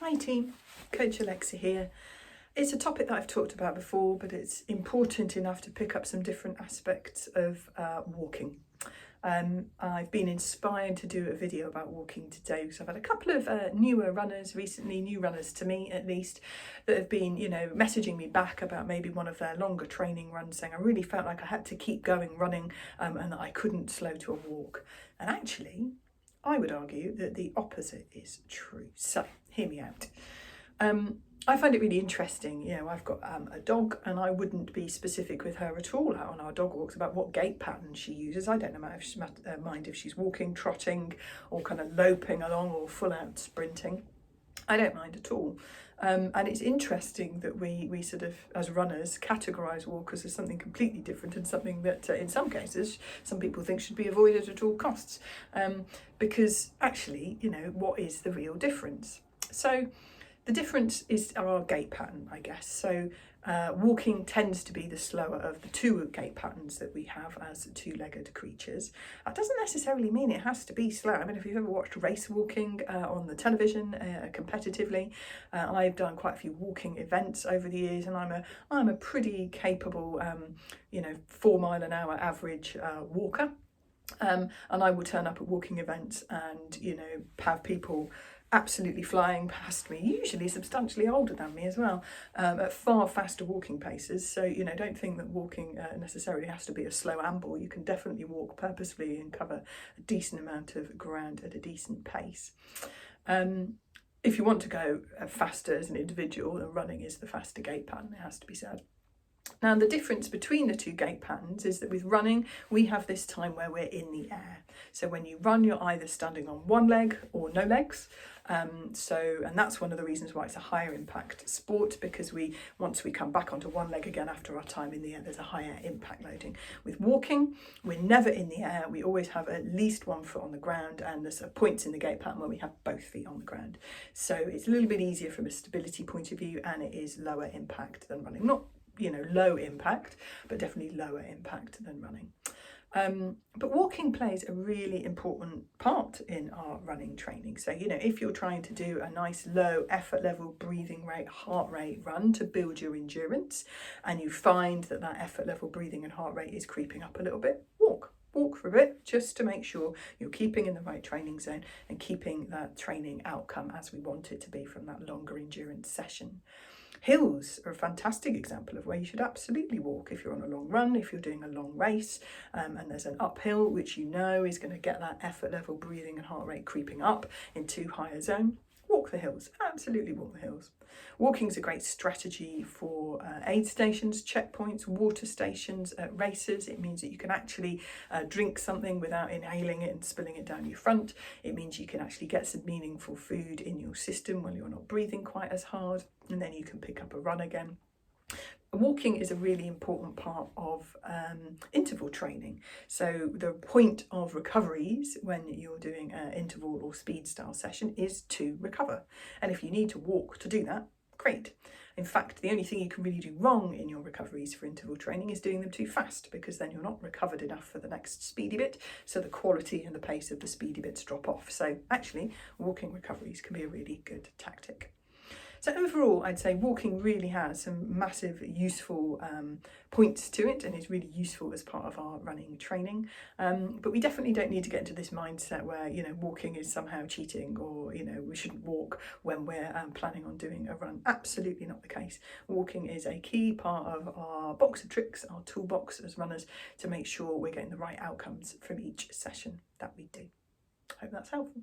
Hi team, Coach Alexa here. It's a topic that I've talked about before, but it's important enough to pick up some different aspects of walking. I've been inspired to do a video about walking today because I've had a couple of newer runners recently, new runners to me at least, that have been, messaging me back about maybe one of their longer training runs, saying I really felt like I had to keep going running and that I couldn't slow to a walk. And actually, I would argue that the opposite is true. So hear me out. I find it really interesting. I've got a dog, and I wouldn't be specific with her at all out on our dog walks about what gait pattern she uses. I don't mind if she's walking, trotting, or kind of loping along, or full out sprinting. I don't mind at all. And it's interesting that we sort of, as runners, categorise walkers as something completely different and something that, in some cases, some people think should be avoided at all costs. Because actually, what is the real difference? So the difference is our gait pattern, I guess. So walking tends to be the slower of the two gait patterns that we have as two-legged creatures. That doesn't necessarily mean it has to be slow. I mean, if you've ever watched race walking on the television competitively, I've done quite a few walking events over the years, and I'm a pretty capable, 4 mile an hour average walker. And I will turn up at walking events and, have people absolutely flying past me, usually substantially older than me as well, at far faster walking paces. So, don't think that walking necessarily has to be a slow amble. You can definitely walk purposefully and cover a decent amount of ground at a decent pace. If you want to go faster as an individual, then running is the faster gait pattern, it has to be said. Now, the difference between the two gait patterns is that with running, we have this time where we're in the air. So when you run, you're either standing on one leg or no legs. And that's one of the reasons why it's a higher impact sport, because once we come back onto one leg again after our time in the air, there's a higher impact loading. With walking, we're never in the air. We always have at least one foot on the ground, and there's points in the gait pattern where we have both feet on the ground. So it's a little bit easier from a stability point of view, and it is lower impact than running. Not low impact, but definitely lower impact than running. But walking plays a really important part in our running training. So, if you're trying to do a nice low effort level breathing rate, heart rate run to build your endurance, and you find that effort level breathing and heart rate is creeping up a little bit, walk for a bit, just to make sure you're keeping in the right training zone and keeping that training outcome as we want it to be from that longer endurance session. Hills are a fantastic example of where you should absolutely walk if you're on a long run, if you're doing a long race, and there's an uphill which is going to get that effort level breathing and heart rate creeping up into higher zone. Walk the hills, absolutely walk the hills. Walking is a great strategy for aid stations, checkpoints, water stations at races. It means that you can actually drink something without inhaling it and spilling it down your front. It means you can actually get some meaningful food in your system when you're not breathing quite as hard, and then you can pick up a run again. Walking is a really important part of interval training. So the point of recoveries when you're doing an interval or speed style session is to recover. And if you need to walk to do that, great. In fact, the only thing you can really do wrong in your recoveries for interval training is doing them too fast, because then you're not recovered enough for the next speedy bit. So the quality and the pace of the speedy bits drop off. So actually, walking recoveries can be a really good tactic. So overall, I'd say walking really has some massive useful points to it, and is really useful as part of our running training. But we definitely don't need to get into this mindset where, walking is somehow cheating, or, we shouldn't walk when we're planning on doing a run. Absolutely not the case. Walking is a key part of our box of tricks, our toolbox as runners, to make sure we're getting the right outcomes from each session that we do. Hope that's helpful.